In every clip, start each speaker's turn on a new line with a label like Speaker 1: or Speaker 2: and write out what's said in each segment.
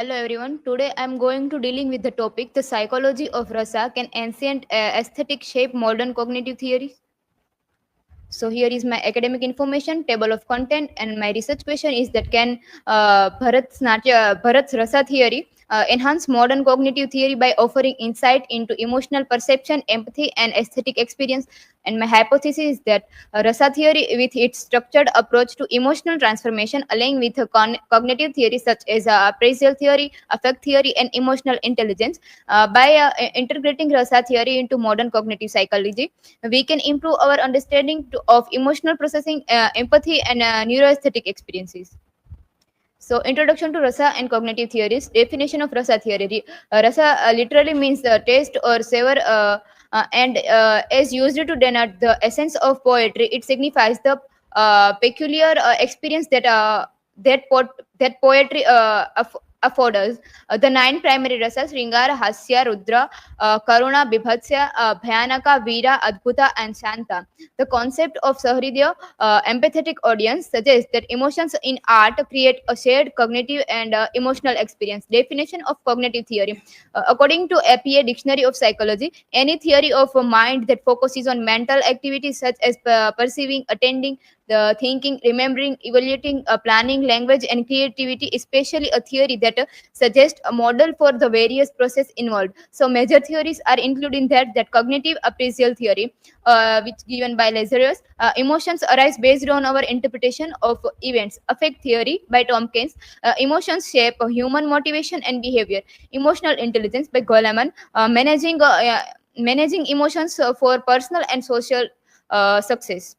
Speaker 1: Hello everyone. Today I'm going to dealing with the topic the psychology of rasa can ancient aesthetic shape modern cognitive theories. So here is my academic information, table of content, and my research question is that can Bharat's rasa theory enhance modern cognitive theory by offering insight into emotional perception, empathy, and aesthetic experience. And my hypothesis is that rasa theory, with its structured approach to emotional transformation, align with cognitive theories such as appraisal theory, affect theory, and emotional intelligence. By integrating rasa theory into modern cognitive psychology, we can improve our understanding of emotional processing, empathy, and neuroaesthetic experiences. So, introduction to rasa and cognitive theories. Definition of rasa theory. Rasa literally means the taste or savor, and is used to denote the essence of poetry. It signifies the peculiar experience that poetry affords. The nine primary rasas: Ringara, Hasya, Rudra, Karuna, Bibhatsya, Bhayanaka, Veera, Adbhuta, and Shanta. The concept of Sahridya, empathetic audience, suggests that emotions in art create a shared cognitive and emotional experience. Definition of cognitive theory. According to APA Dictionary of Psychology, any theory of a mind that focuses on mental activities such as perceiving, attending, the thinking, remembering, evaluating, planning, language, and creativity, especially a theory that suggests a model for the various process involved. So, major theories are included in that cognitive appraisal theory, which given by Lazarus. Emotions arise based on our interpretation of events. Affect theory by Tompkins. Emotions shape human motivation and behavior. Emotional intelligence by Goleman. Managing emotions for personal and social success.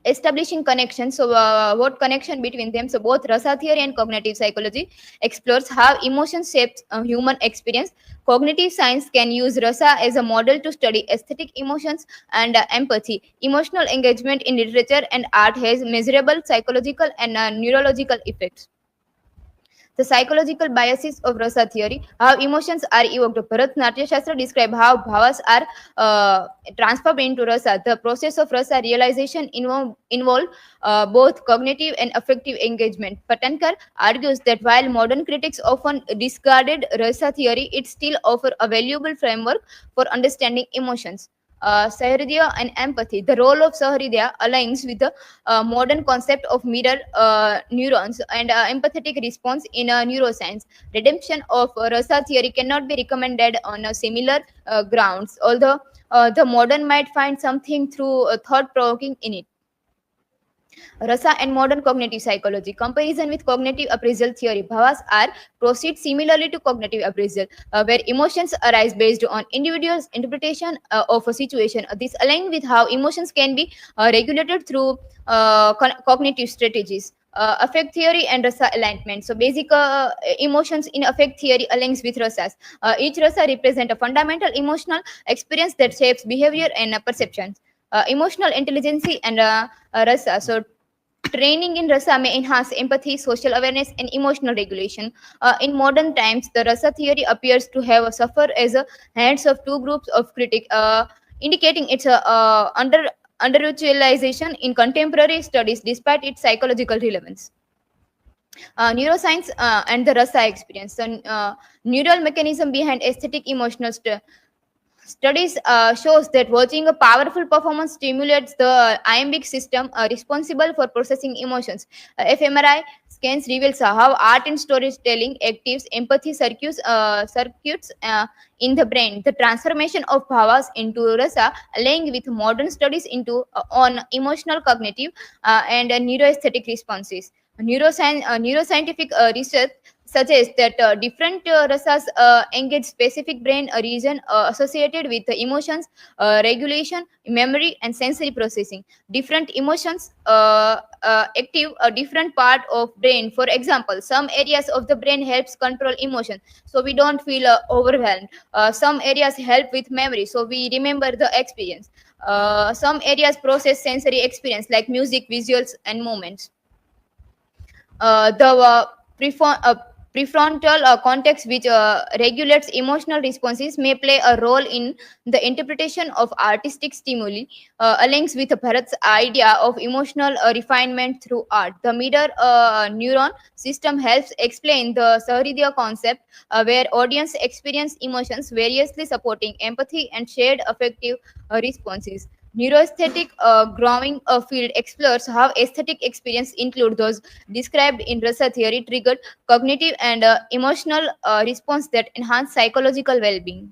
Speaker 1: Establishing connection. So what connection between them? So both rasa theory and cognitive psychology explores how emotions shapes human experience. Cognitive science can use rasa as a model to study aesthetic emotions and empathy. Emotional engagement in literature and art has measurable psychological and neurological effects. The psychological biases of rasa theory, how emotions are evoked. Bharat Natya Shastra describe how bhavas are transformed into rasa. The process of rasa realization involve both cognitive and affective engagement. Patankar argues that while modern critics often discarded rasa theory, it still offers a valuable framework for understanding emotions. Sahridaya and empathy. The role of Sahridaya aligns with the modern concept of mirror neurons and empathetic response in neuroscience. Redemption of rasa theory cannot be recommended on similar grounds, although the modern might find something through thought provoking in it. Rasa and modern cognitive psychology. Comparison with cognitive appraisal theory. Bhavas are proceed similarly to cognitive appraisal, where emotions arise based on individuals' interpretation of a situation. This aligns with how emotions can be regulated through cognitive strategies. Affect theory and rasa alignment. So basic emotions in affect theory aligns with rasas. Each rasa represent a fundamental emotional experience that shapes behavior and perceptions. Emotional intelligence and rasa. So training in rasa may enhance empathy, social awareness, and emotional regulation. In modern times, the rasa theory appears to have suffered as a hands of two groups of critics, indicating its underutilization in contemporary studies despite its psychological relevance. Neuroscience and the rasa experience. The neural mechanism behind aesthetic emotional studies shows that watching a powerful performance stimulates the iambic system responsible for processing emotions. fMRI scans reveals how art and storytelling actives empathy circuits in the brain. The transformation of bhavas into rasa, along with modern studies into on emotional, cognitive, and neuroaesthetic responses. Neuroscientific research suggests that different rasas engage specific brain region associated with the emotions, regulation, memory, and sensory processing. Different emotions active a different part of brain. For example, some areas of the brain helps control emotion, so we don't feel overwhelmed. Some areas help with memory, so we remember the experience. Some areas process sensory experience like music, visuals, and moments. The Prefrontal cortex, which regulates emotional responses, may play a role in the interpretation of artistic stimuli, aligns with Bharat's idea of emotional refinement through art. The mirror neuron system helps explain the Sahridya concept, where audience experience emotions variously, supporting empathy and shared affective responses. Neuroaesthetic growing field explores how aesthetic experience include those described in Rasa theory, triggered cognitive and emotional response that enhance psychological well-being.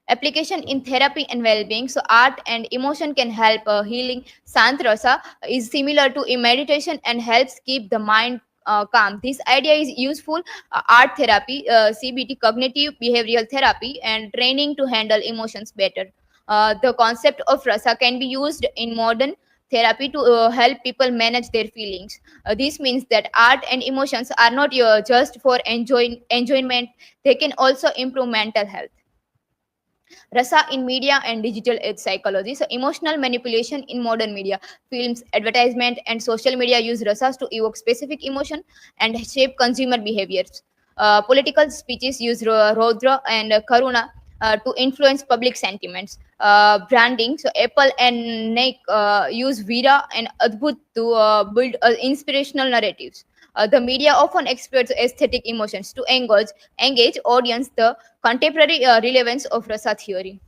Speaker 1: Application in therapy and well-being. So art and emotion can help healing. Sant Rasa is similar to in meditation and helps keep the mind calm. This idea is useful art therapy, CBT, cognitive behavioral therapy, and training to handle emotions better. The concept of rasa can be used in modern therapy to help people manage their feelings. This means that art and emotions are not just for enjoyment; they can also improve mental health. Rasa in media and digital age psychology. So, emotional manipulation in modern media, films, advertisement, and social media use rasas to evoke specific emotion and shape consumer behaviors. Political speeches use Rodra and Karuna to influence public sentiments. Branding, so Apple and Nike use Vira and Adbhut to build inspirational narratives. The media often exploits aesthetic emotions to engage audience. The contemporary relevance of rasa theory.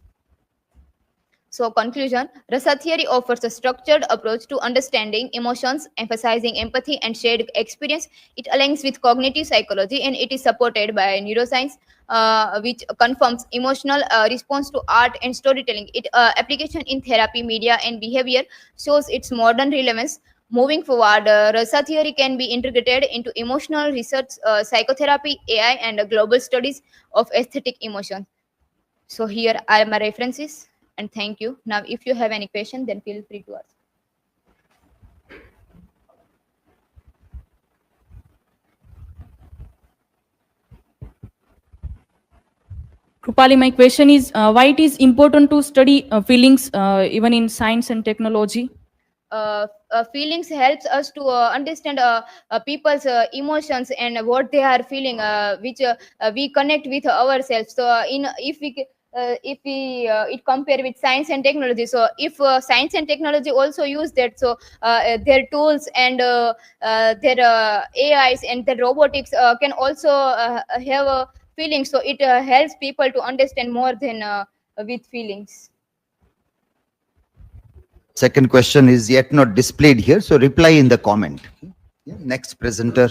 Speaker 1: So, conclusion, Rasa theory offers a structured approach to understanding emotions, emphasizing empathy and shared experience. It aligns with cognitive psychology and it is supported by neuroscience, which confirms emotional response to art and storytelling. It application in therapy, media, and behavior shows its modern relevance. Moving forward, Rasa theory can be integrated into emotional research, psychotherapy, AI, and global studies of aesthetic emotion. So here are my references and thank you. Now, if you have any question, then feel free to ask.
Speaker 2: Krupali, my question is why it is important to study feelings even in science and technology?
Speaker 1: Feelings helps us to understand people's emotions and what they are feeling, which we connect with ourselves. So in if we it compare with science and technology, so if science and technology also use that, so their tools and their ais and their robotics can also have a feeling, so it helps people to understand more than with feelings.
Speaker 3: Second question is yet not displayed here, so reply in the comment. Yeah, next presenter.